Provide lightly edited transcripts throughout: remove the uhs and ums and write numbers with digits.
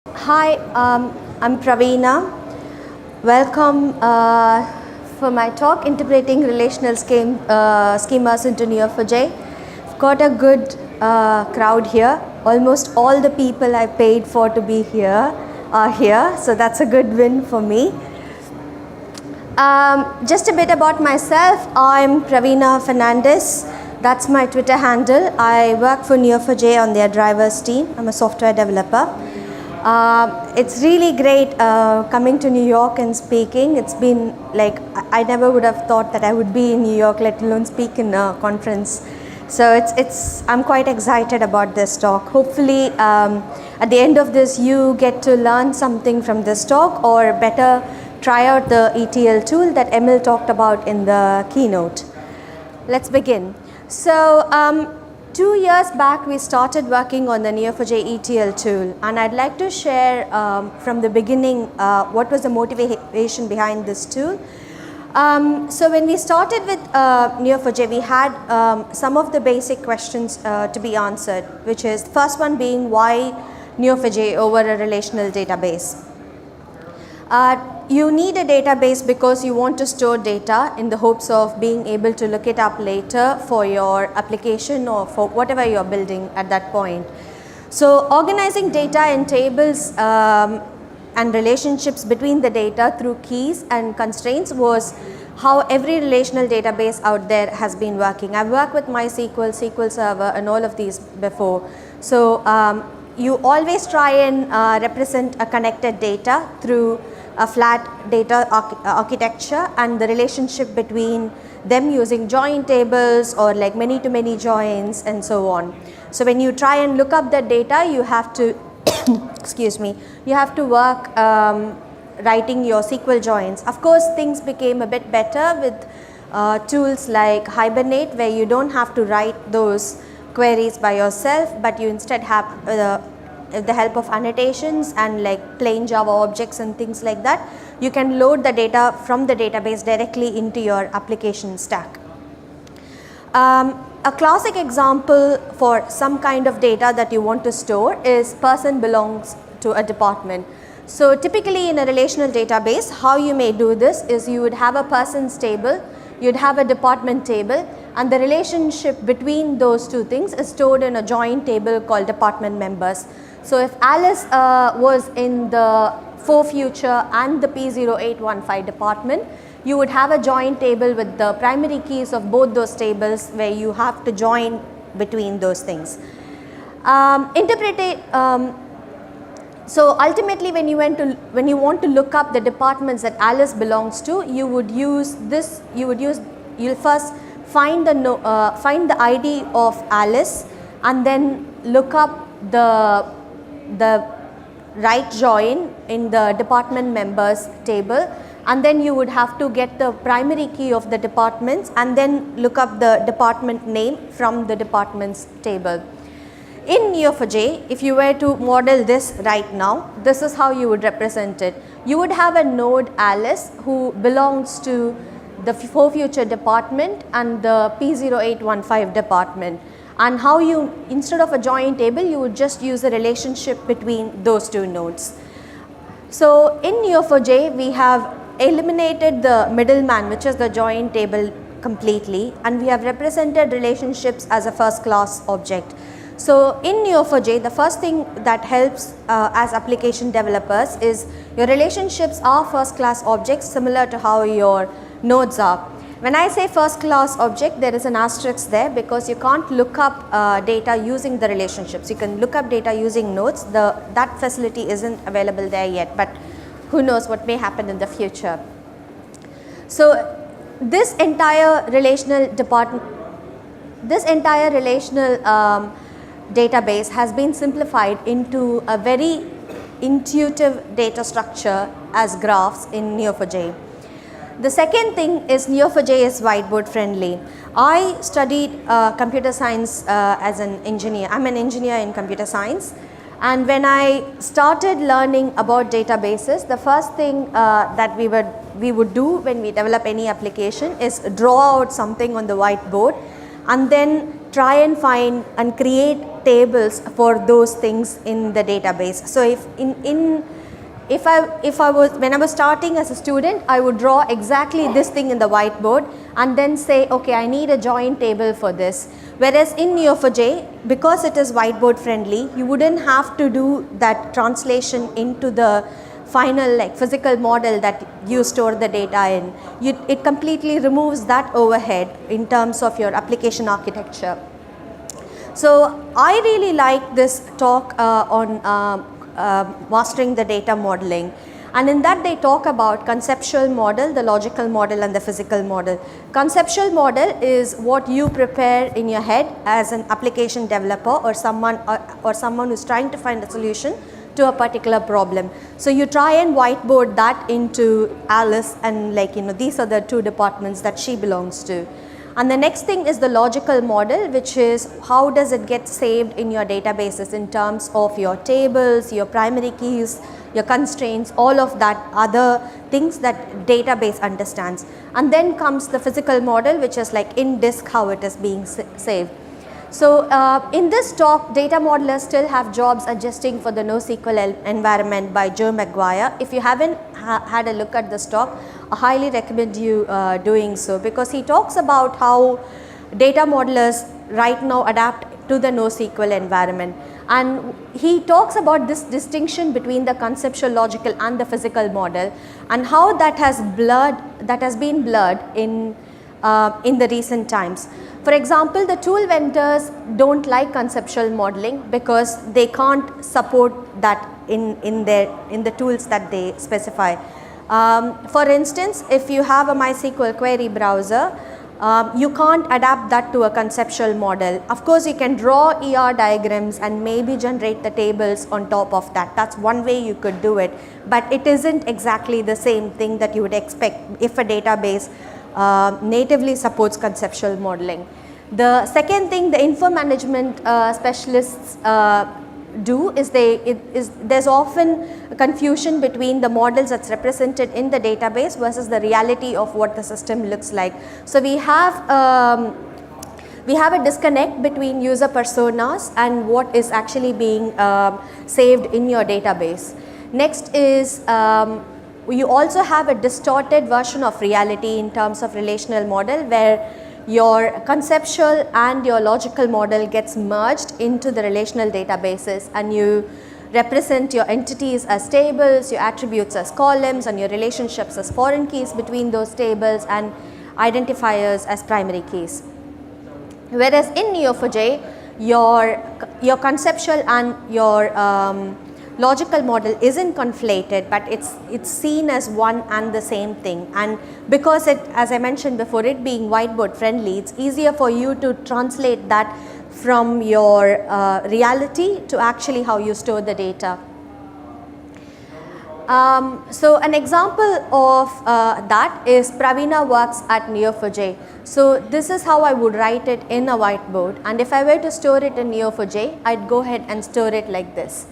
Hi, I'm Praveena. Welcome for my talk, Interpreting Relational Schemas into Neo4j. I've got a good crowd here. Almost all the people I paid for to be here are here, so that's a good win for me. Just a bit about myself. I'm Praveena Fernandes. That's my Twitter handle. I work for Neo4j on their drivers team. I'm a software developer. It's really great coming to New York and speaking. It's been like, I never would have thought that I would be in New York, let alone speak in a conference. So I'm quite excited about this talk. Hopefully at the end of this you get to learn something from this talk, or better try out the ETL tool that Emil talked about in the keynote. Let's begin. So 2 years back we started working on the Neo4j ETL tool, and I'd like to share from the beginning what was the motivation behind this tool. So when we started with Neo4j, we had some of the basic questions to be answered, which is the first one being why Neo4j over a relational database. You need a database because you want to store data in the hopes of being able to look it up later for your application or for whatever you're building at that point. So organizing data in tables and relationships between the data through keys and constraints was how every relational database out there has been working. I've worked with MySql, SQL Server and all of these before. So you always try and represent a connected data through a flat data architecture and the relationship between them using join tables or like many-to-many joins and so on. So when you try and look up that data, you have to excuse me, you have to work writing your SQL joins. Of course, things became a bit better with tools like Hibernate, where you don't have to write those queries by yourself, but you instead have the help of annotations and like plain Java objects and things like that, you can load the data from the database directly into your application stack. A classic example for some kind of data that you want to store is person belongs to a department. So typically in a relational database, how you may do this is you would have a persons table, you'd have a department table, and the relationship between those two things is stored in a join table called department members. So if Alice was in the ForFuture and the P0815 department, you would have a join table with the primary keys of both those tables where you have to join between those things. So ultimately when you want to look up the departments that Alice belongs to, you would use this, you'll first find the ID of Alice and then look up the right join in the department members table, and then you would have to get the primary key of the departments and then look up the department name from the departments table. In Neo4j, if you were to model this right now, this is how you would represent it. You would have a node Alice who belongs to the ForFuture department and the P0815 department. And how you, instead of a join table, you would just use a relationship between those two nodes. So in Neo4j, we have eliminated the middleman, which is the join table, completely, and we have represented relationships as a first class object. So in Neo4j, the first thing that helps as application developers is your relationships are first class objects, similar to how your nodes are. When I say first class object, there is an asterisk there because you can't look up data using the relationships. You can look up data using nodes. That facility isn't available there yet, but who knows what may happen in the future. So this entire relational database has been simplified into a very intuitive data structure as graphs in Neo4j. The second thing is Neo4j is whiteboard friendly. I studied computer science as an engineer. I'm an engineer in computer science, and when I started learning about databases, the first thing that we would do when we develop any application is draw out something on the whiteboard and then try and find and create tables for those things in the database. So if I was, when I was starting as a student, I would draw exactly this thing in the whiteboard and then say, okay, I need a join table for this. Whereas in Neo4j, because it is whiteboard friendly, you wouldn't have to do that translation into the final like physical model that you store the data in. It completely removes that overhead in terms of your application architecture. So I really like this talk on mastering the data modeling, and in that they talk about conceptual model, the logical model and the physical model. Conceptual model is what you prepare in your head as an application developer or someone who's trying to find a solution to a particular problem. So you try and whiteboard that into Alice, and like, you know, these are the two departments that she belongs to. And the next thing is the logical model, which is how does it get saved in your databases in terms of your tables, your primary keys, your constraints, all of that other things that database understands. And then comes the physical model, which is like in disk, how it is being saved. So in this talk, data modelers still have jobs adjusting for the NoSQL environment by Joe McGuire. If you haven't had a look at this talk, I highly recommend you doing so, because he talks about how data modelers right now adapt to the NoSQL environment. And he talks about this distinction between the conceptual, logical and the physical model, and how that has been blurred in the recent times. For example, the tool vendors don't like conceptual modeling because they can't support that in the tools that they specify. For instance, if you have a MySql query browser, you can't adapt that to a conceptual model. Of course, you can draw ER diagrams and maybe generate the tables on top of that. That's one way you could do it, but it isn't exactly the same thing that you would expect if a database natively supports conceptual modeling. The second thing the info management specialists do is there's often confusion between the models that's represented in the database versus the reality of what the system looks like. So we have a disconnect between user personas and what is actually being saved in your database. Next is you also have a distorted version of reality in terms of relational model, where your conceptual and your logical model gets merged into the relational databases, and you represent your entities as tables, your attributes as columns, and your relationships as foreign keys between those tables, and identifiers as primary keys. Whereas in Neo4j, your conceptual and your logical model isn't conflated, but it's seen as one and the same thing. And because it, as I mentioned before, it being whiteboard friendly, it's easier for you to translate that from your reality to actually how you store the data. So an example of that is Praveena works at Neo4j. So this is how I would write it in a whiteboard, and if I were to store it in Neo4j, I'd go ahead and store it like this.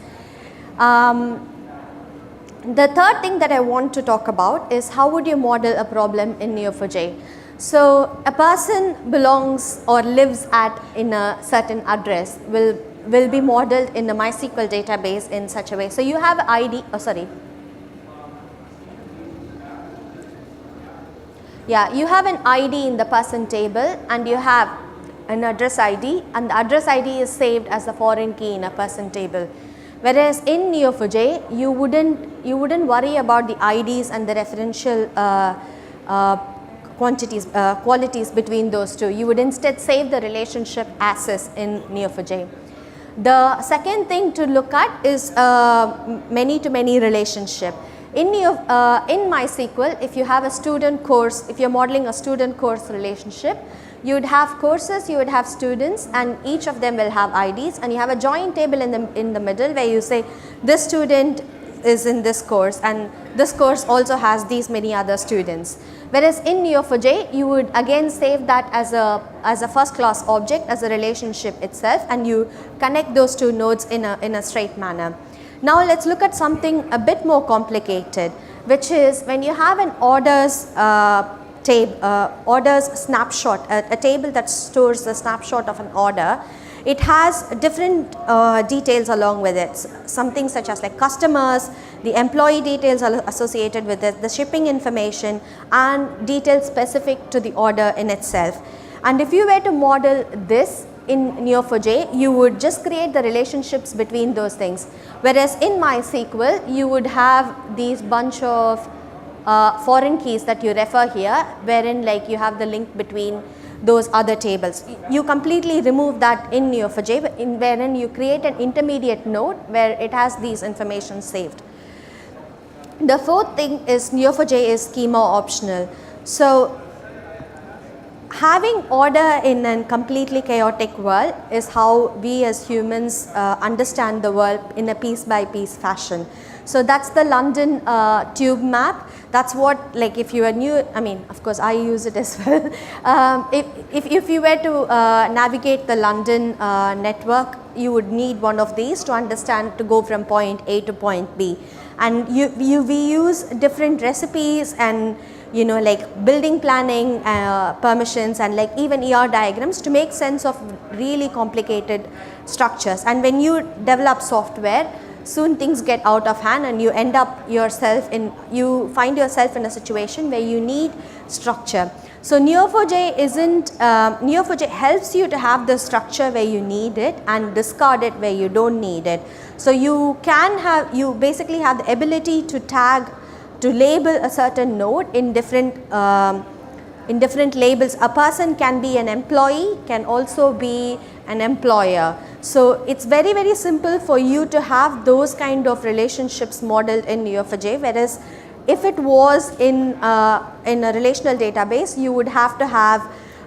The third thing that I want to talk about is how would you model a problem in Neo4j. So a person belongs or lives in a certain address will be modeled in the MySql database in such a way. So you have ID, you have an ID in the person table, and you have an address ID, and the address ID is saved as a foreign key in a person table. Whereas in Neo4j, you wouldn't worry about the IDs and the referential qualities between those two. You would instead save the relationship as is in Neo4j. The second thing to look at is many-to-many relationship. In MySql, if you have a student course, if you're modeling a student course relationship, you would have courses, you would have students, and each of them will have IDs, and you have a join table in the middle where you say this student is in this course, and this course also has these many other students. Whereas in Neo4j, you would again save that as a first class object, as a relationship itself, and you connect those two nodes in a straight manner. Now let's look at something a bit more complicated, which is when you have an orders orders snapshot, a table that stores the snapshot of an order. It has different details along with it, something such as like customers, the employee details are associated with it, the shipping information, and details specific to the order in itself. And if you were to model this in Neo4j, you would just create the relationships between those things. Whereas in MySql, you would have these bunch of foreign keys that you refer here, wherein like you have the link between those other tables. You completely remove that in Neo4j, wherein you create an intermediate node where it has these information saved. The fourth thing is Neo4j is schema optional. So having order in a completely chaotic world is how we as humans understand the world in a piece by piece fashion. So that's the London tube map. That's what, like, if you are new, I mean, of course I use it as well. If you were to navigate the London network, you would need one of these to understand, to go from point A to point B. And we use different recipes and, you know, like building planning permissions and like even ER diagrams to make sense of really complicated structures. And when you develop software, soon things get out of hand and you end up you find yourself in a situation where you need structure. So Neo4j helps you to have the structure where you need it and discard it where you don't need it. So you basically have the ability to label a certain node in different labels. A person can be an employee, can also be an employer. So it's very, very simple for you to have those kind of relationships modeled in Neo4j, whereas if it was in a relational database, you would have to have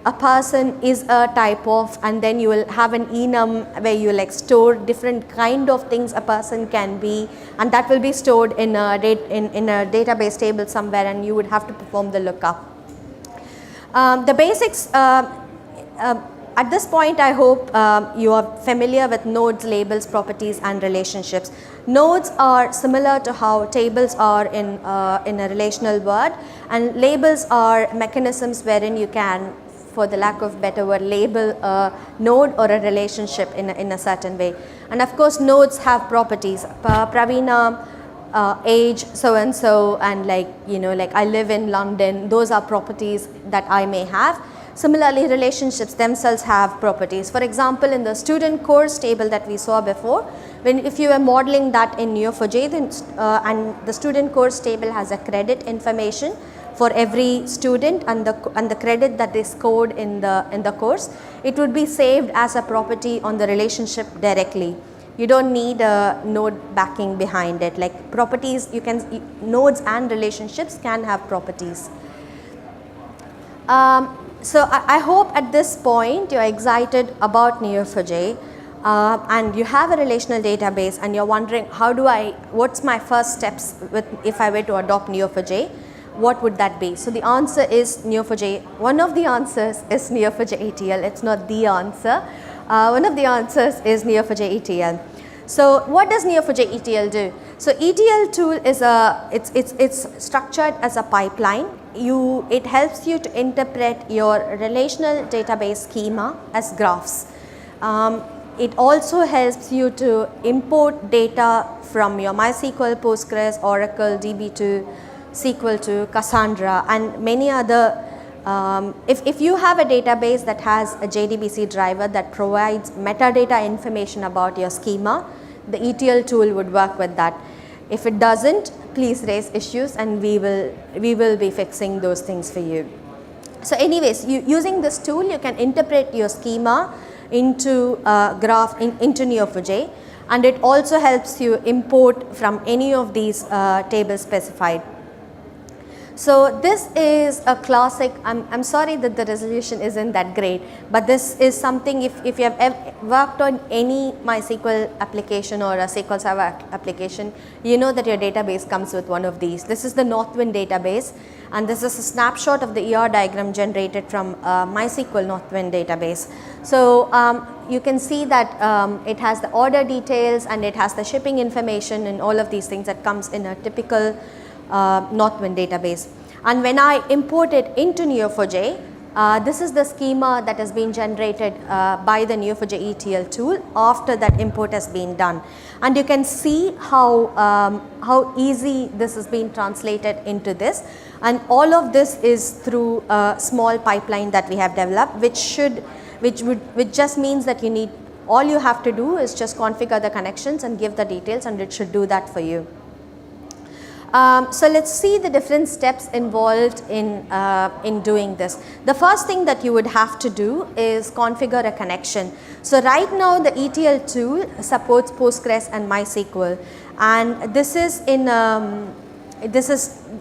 a person is a type of, and then you will have an enum where you like store different kind of things a person can be, and that will be stored in a database table somewhere, and you would have to perform the lookup. The basics, at this point I hope you are familiar with nodes, labels, properties and relationships. Nodes are similar to how tables are in a relational world, and labels are mechanisms wherein you can, for the lack of better word, label a node or a relationship in a certain way. And of course nodes have properties. Praveena, age so and so, and like, you know, like I live in London, those are properties that I may have. Similarly, relationships themselves have properties. For example, in the student course table that we saw before, if you are modeling that in Neo4j, then and the student course table has a credit information for every student and the credit that they scored in the course, it would be saved as a property on the relationship directly. You don't need a node backing behind it. Like properties, nodes and relationships can have properties. So I hope at this point you're excited about Neo4j and you have a relational database and you're wondering what's my first steps if I were to adopt Neo4j, what would that be? So the answer is Neo4j. One of the answers is Neo4j ETL. It's not the answer. One of the answers is Neo4j ETL. So what does Neo4j ETL do? So ETL tool is it's structured as a pipeline. It helps you to interpret your relational database schema as graphs. It also helps you to import data from your MySql, Postgres, Oracle, DB2, SQL2, Cassandra and many other. If you have a database that has a JDBC driver that provides metadata information about your schema, the ETL tool would work with that. If it doesn't, please raise issues and we will be fixing those things for you. So anyways, using this tool, you can interpret your schema into a graph into Neo4j, and it also helps you import from any of these tables specified. So this is a classic. I'm sorry that the resolution isn't that great, but this is something if you have ever worked on any MySql application or a SQL Server application, you know that your database comes with one of these. This is the Northwind database, and this is a snapshot of the ER diagram generated from MySql Northwind database. So you can see that it has the order details and it has the shipping information and all of these things that comes in a typical Northwind database. And when I import it into Neo4j, this is the schema that has been generated by the Neo4j ETL tool after that import has been done. And you can see how easy this has been translated into this. And all of this is through a small pipeline that we have developed, which just means that all you have to do is just configure the connections and give the details, and it should do that for you. So let's see the different steps involved in doing this. The first thing that you would have to do is configure a connection. So right now the ETL tool supports Postgres and MySql, and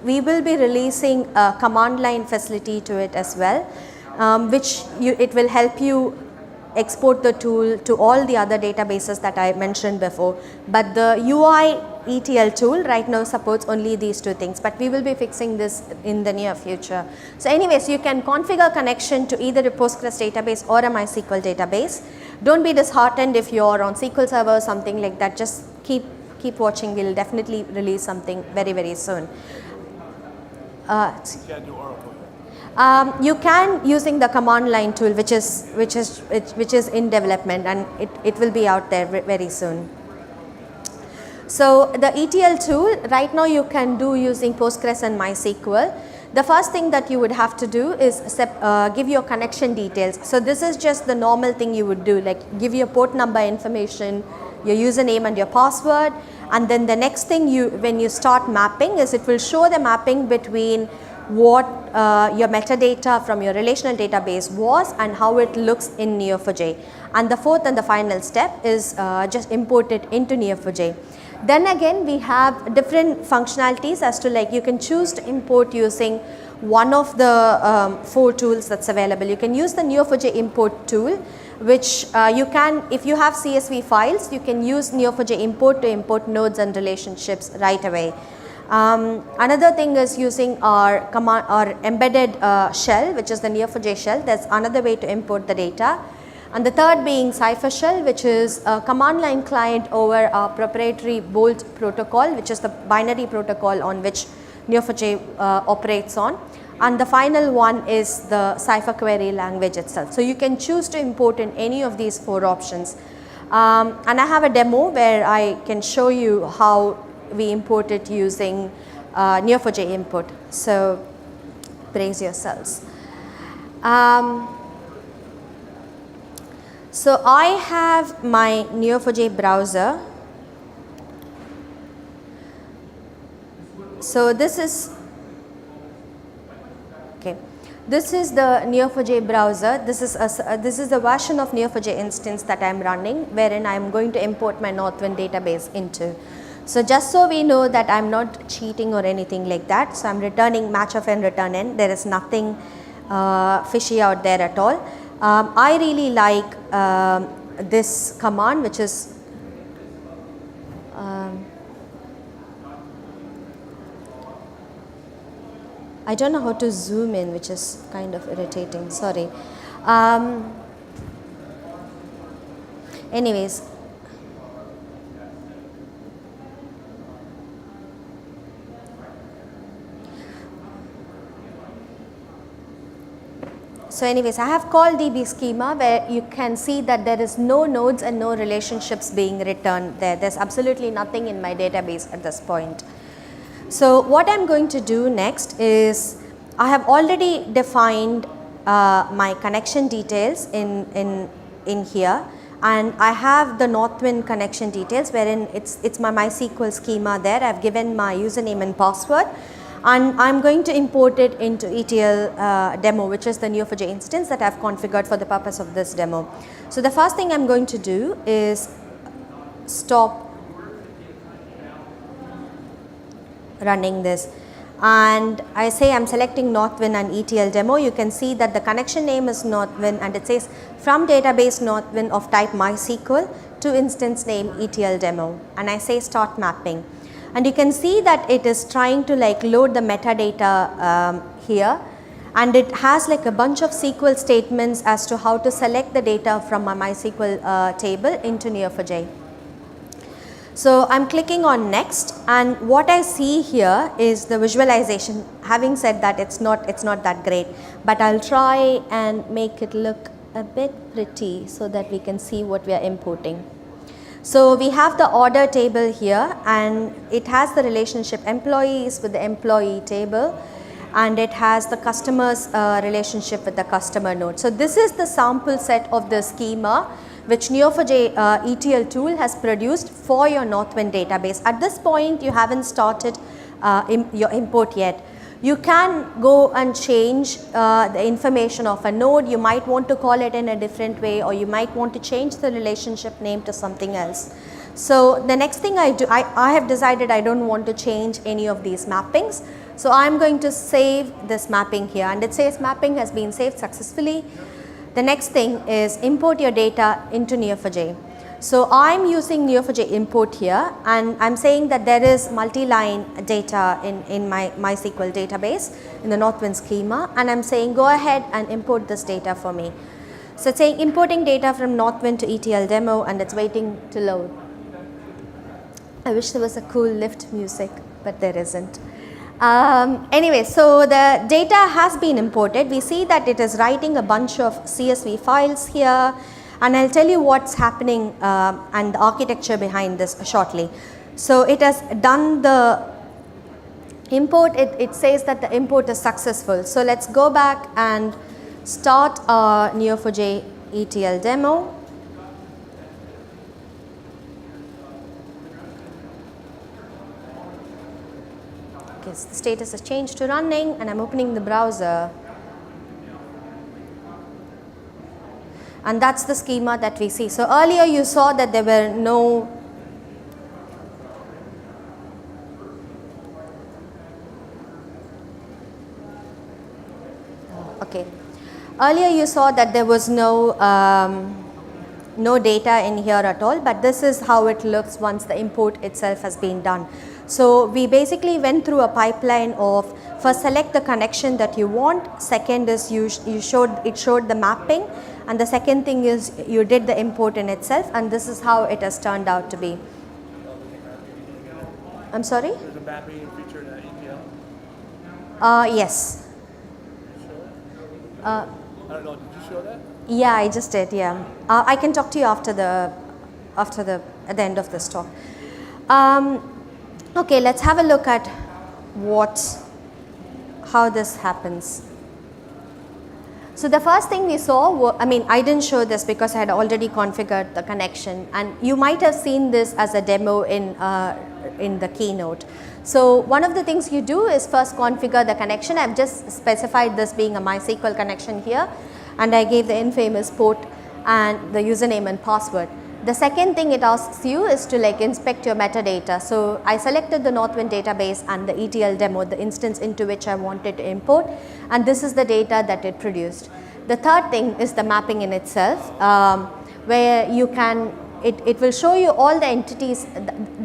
we will be releasing a command line facility to it as well, it will help you export the tool to all the other databases that I mentioned before. But the UI ETL tool right now supports only these two things, but we will be fixing this in the near future. So anyways, you can configure connection to either a Postgres database or a MySql database. Don't be disheartened if you're on SQL Server or something like that. Just keep watching. We'll definitely release something very, very soon. You can't do Oracle. You can using the command line tool, which is in development, and it will be out there very soon. So the ETL tool right now you can do using Postgres and MySql. The first thing that you would have to do is give your connection details. So this is just the normal thing you would do, like give your port number information, your username and your password, and then the next thing when you start mapping is it will show the mapping between what your metadata from your relational database was and how it looks in Neo4j. And the fourth and the final step is just import it into Neo4j. Then again we have different functionalities as to, like, you can choose to import using one of the 4 tools that's available. You can use the Neo4j import tool, which you can, if you have CSV files, you can use Neo4j import to import nodes and relationships right away. Another thing is using our embedded shell, which is the Neo4j shell. There's another way to import the data. And the third being Cypher shell, which is a command line client over our proprietary Bolt protocol, which is the binary protocol on which Neo4j operates on. And the final one is the Cypher query language itself. So you can choose to import in any of these 4 options. And I have a demo where I can show you how we import it using Neo4j import. So brace yourselves. So I have my Neo4j browser. So this is the Neo4j browser. This is the version of Neo4j instance that I am running, wherein I am going to import my Northwind database into. So just so we know that I am not cheating or anything like that. So I am returning match of n return n. There is nothing fishy out there at all. I really like this command, which is I don't know how to zoom in, which is kind of irritating, sorry. Anyways, so anyways, I have called DB schema, where you can see that there is no nodes and no relationships being returned there. There's absolutely nothing in my database at this point. So what I'm going to do next is, I have already defined my connection details in here, and I have the Northwind connection details, wherein it's my MySql schema there. I've given my username and password, and I'm going to import it into ETL demo, which is the Neo4j instance that I've configured for the purpose of this demo. So the first thing I'm going to do is stop running this, and I say I'm selecting Northwind and ETL demo. You can see that the connection name is Northwind, and it says from database Northwind of type MySql to instance name ETL demo, and I say start mapping. And you can see that it is trying to like load the metadata here, and it has like a bunch of SQL statements as to how to select the data from my MySql table into Neo4j. So I'm clicking on next, and what I see here is the visualization. Having said that, it's not that great, but I'll try and make it look a bit pretty so that we can see what we are importing. So we have the order table here, and it has the relationship employees with the employee table, and it has the customer's relationship with the customer node. So this is the sample set of the schema which Neo4j ETL tool has produced for your Northwind database. At this point, you haven't started your import yet. You can go and change the information of a node. You might want to call it in a different way, or you might want to change the relationship name to something else. So the next thing I do, I have decided I don't want to change any of these mappings. So I'm going to save this mapping here, and it says mapping has been saved successfully. The next thing is import your data into Neo4j. So I'm using Neo4j import here, and I'm saying that there is multi-line data in my MySql database in the Northwind schema, and I'm saying go ahead and import this data for me. So it's saying importing data from Northwind to ETL demo, and it's waiting to load. I wish there was a cool lift music, but there isn't. Anyway, so the data has been imported. We see that it is writing a bunch of CSV files here, and I'll tell you what's happening and the architecture behind this shortly. So it has done the import. It says that the import is successful. So let's go back and start our Neo4j ETL demo. Okay, so the status has changed to running, and I'm opening the browser. And that's the schema that we see. So earlier you saw that there were no Earlier you saw that there was no data in here at all, but this is how it looks once the import itself has been done. So we basically went through a pipeline of first select the connection that you want, second is it showed the mapping, and the second thing is you did the import in itself, and this is how it has turned out to be. I'm sorry? There's a mapping feature in ETL? Yes. I don't know, did you show that? Yeah, I just did, yeah. I can talk to you at the end of this talk. Okay, let's have a look at how this happens. So the first thing we saw, I didn't show this because I had already configured the connection, and you might have seen this as a demo in the keynote. So one of the things you do is first configure the connection. I've just specified this being a MySql connection here, and I gave the infamous port and the username and password. The second thing it asks you is to inspect your metadata. So I selected the Northwind database and the ETL demo, the instance into which I wanted to import, and this is the data that it produced. The third thing is the mapping in itself, where you can, it will show you all the entities,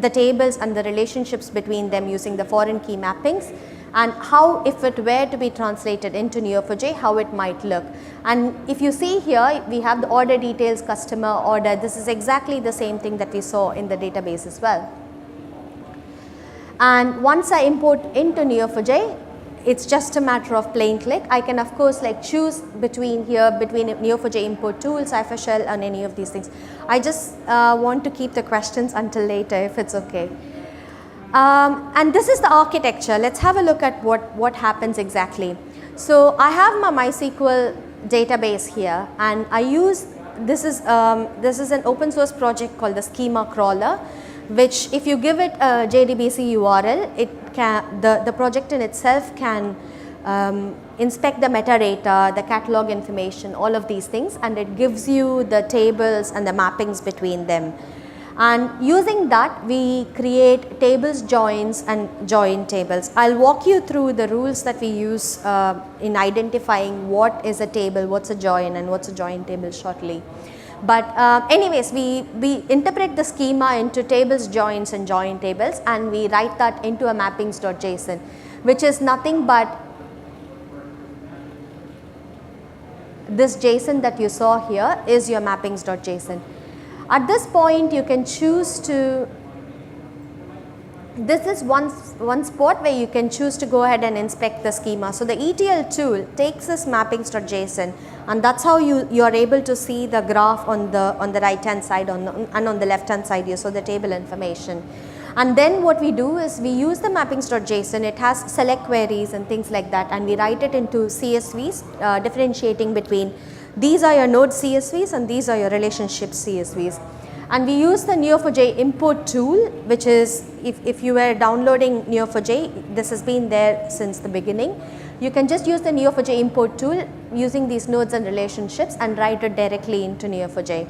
the tables and the relationships between them using the foreign key mappings, and how, if it were to be translated into Neo4j, how it might look. And if you see here, we have the order details, customer order. This is exactly the same thing that we saw in the database as well. And once I import into Neo4j, it's just a matter of plain click. I can of course choose between Neo4j import tool, Cypher shell, and any of these things. I just want to keep the questions until later if it's okay. And this is the architecture. Let's have a look at what happens exactly. So I have my MySql database here, and I use, this is an open source project called the Schema crawler, which if you give it a JDBC URL, the project in itself can inspect the metadata, the catalog information, all of these things, and it gives you the tables and the mappings between them. And using that, we create tables, joins, and join tables. I'll walk you through the rules that we use in identifying what is a table, what's a join, and what's a join table shortly. But anyways, we interpret the schema into tables, joins, and join tables, and we write that into a mappings.json, which is nothing but this JSON that you saw here is your mappings.json. At this point, you can choose to this is one spot where you can choose to go ahead and inspect the schema. So the ETL tool takes this mappings.json, and that's how you are able to see the graph on the right hand side and on the left hand side you saw the table information. And then what we do is we use the mappings.json, it has select queries and things like that, and we write it into CSVs, differentiating between these are your node CSVs and these are your relationship CSVs. And we use the Neo4j import tool, which is, if you were downloading Neo4j, this has been there since the beginning. You can just use the Neo4j import tool using these nodes and relationships and write it directly into Neo4j.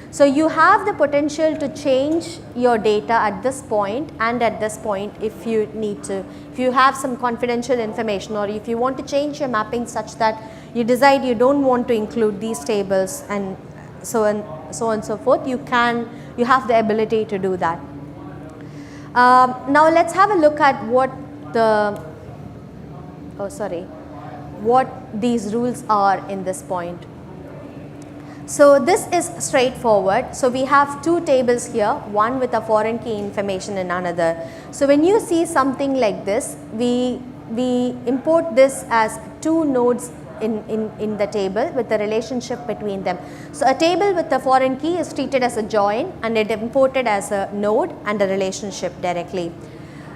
So you have the potential to change your data at this point and at this point if you need to. If you have some confidential information, or if you want to change your mapping such that you decide you don't want to include these tables and so on and so forth, you have the ability to do that. Now let's have a look at what these rules are in this point. So this is straightforward. So we have two tables here, one with a foreign key information and another. So when you see something like this, we import this as two nodes in the table with the relationship between them. So a table with a foreign key is treated as a join, and it imported as a node and a relationship directly.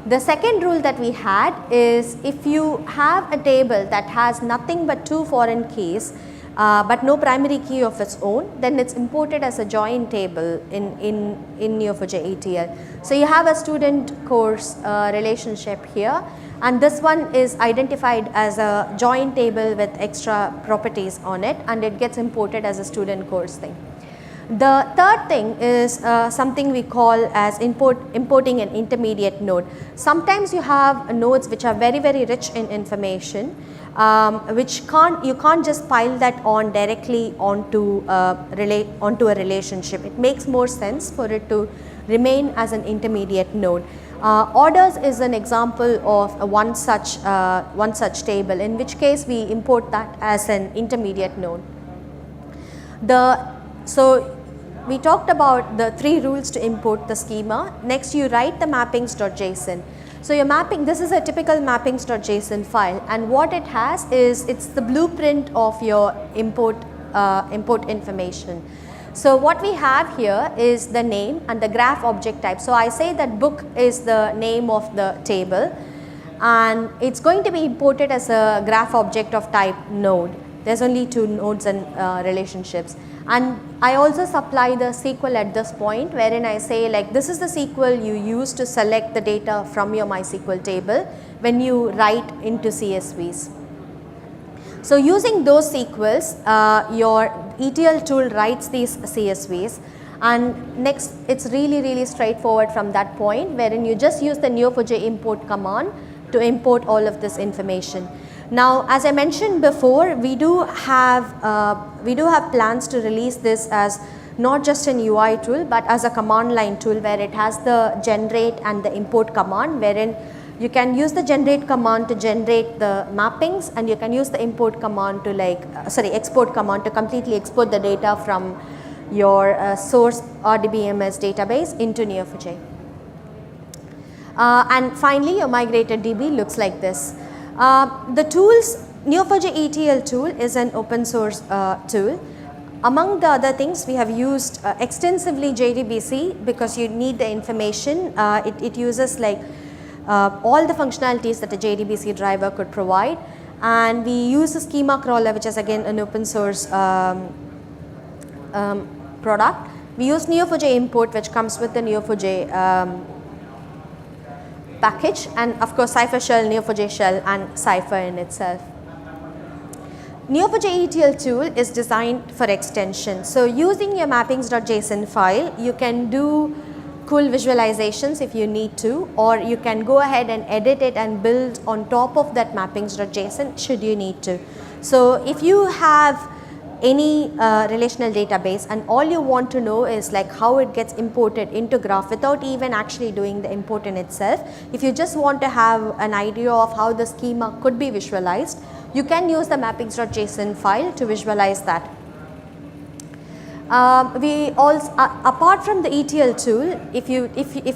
The second rule that we had is, if you have a table that has nothing but two foreign keys but no primary key of its own, then it's imported as a join table in Neo4j ETL. So you have a student course relationship here, and this one is identified as a join table with extra properties on it, and it gets imported as a student course thing. The third thing is something we call as importing an intermediate node. Sometimes you have nodes which are very, very rich in information, which you can't just pile that on directly onto a relationship. It makes more sense for it to remain as an intermediate node. Orders is an example of one such table, in which case we import that as an intermediate node. So we talked about the three rules to import the schema. Next, you write the mappings.json. So your mapping, this is a typical mappings.json file, and what it has is, it's the blueprint of your import information. So what we have here is the name and the graph object type. So I say that book is the name of the table, and it's going to be imported as a graph object of type node. There's only two nodes and relationships. And I also supply the SQL at this point, wherein I say, like, this is the SQL you use to select the data from your MySql table when you write into CSVs. So using those SQLs, your ETL tool writes these CSVs, and next it's really straightforward from that point, wherein you just use the Neo4j import command to import all of this information. Now, as I mentioned before, we do have plans to release this as not just an UI tool, but as a command line tool, where it has the generate and the import command, wherein you can use the generate command to generate the mappings, and you can use the import command to export command to completely export the data from your source RDBMS database into Neo4j. And finally, your migrated DB looks like this. The tools, Neo4j ETL tool is an open source tool. Among the other things, we have used extensively JDBC, because you need the information. It uses all the functionalities that a JDBC driver could provide, and we use the schema crawler, which is again an open source product. We use Neo4j import, which comes with the Neo4j package, and of course Cypher shell, Neo4j shell, and Cypher in itself. Neo4j ETL tool is designed for extension. So using your mappings.json file, you can do cool visualizations if you need to, or you can go ahead and edit it and build on top of that mappings.json should you need to. So if you have any relational database and all you want to know is like how it gets imported into graph without even actually doing the import in itself, if you just want to have an idea of how the schema could be visualized, you can use the mappings.json file to visualize that. We also, apart from the ETL tool, if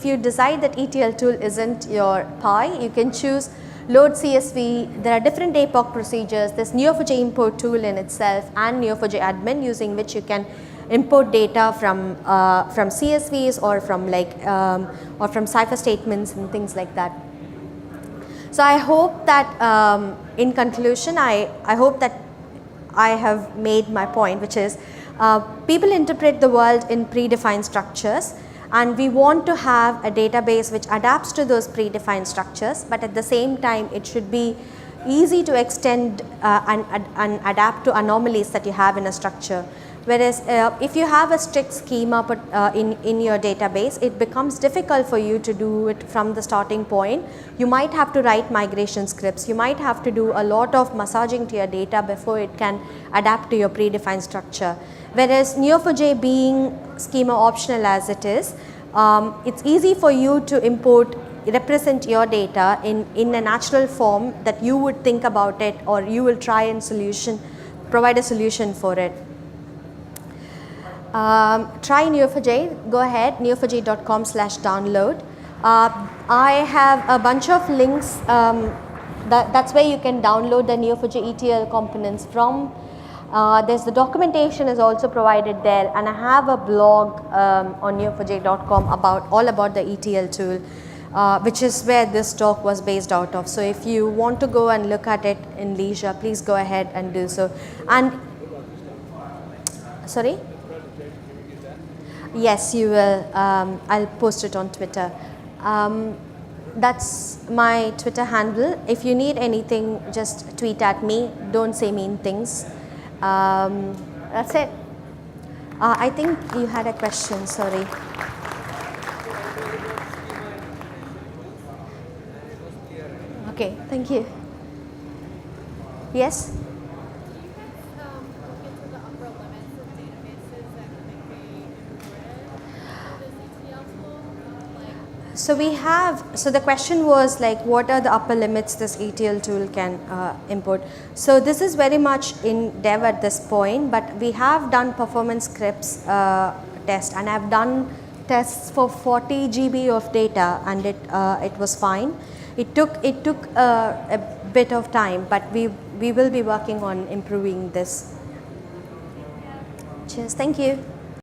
you decide that ETL tool isn't your pie, you can choose load CSV. There are different APOC procedures. There's Neo4j import tool in itself and Neo4j admin, using which you can import data from CSVs or from cipher statements and things like that. So I hope that in conclusion, I hope that I have made my point, which is people interpret the world in predefined structures, and we want to have a database which adapts to those predefined structures, but at the same time it should be easy to extend and adapt to anomalies that you have in a structure. Whereas if you have a strict schema in your database, it becomes difficult for you to do it from the starting point. You might have to write migration scripts. You might have to do a lot of massaging to your data before it can adapt to your predefined structure. Whereas Neo4j, being schema optional as it is, it's easy for you to represent your data in a natural form that you would think about it, or you will try and provide a solution for it. Try Neo4j, go ahead, neo4j.com/download. I have a bunch of links, that's where you can download the Neo4j ETL components from. There's the documentation is also provided there, and I have a blog on neo4j.com all about the ETL tool, which is where this talk was based out of. So if you want to go and look at it in leisure, please go ahead and do so. And sorry? Yes, you will. I'll post it on Twitter. That's my Twitter handle. If you need anything, just tweet at me. Don't say mean things. That's it. I think you had a question, sorry. Okay, thank you. Yes? So the question was like, what are the upper limits this ETL tool can import? So this is very much in dev at this point, but we have done performance scripts test, and I've done tests for 40 GB of data, and it was fine. It took a bit of time, but we will be working on improving this. Cheers, thank you.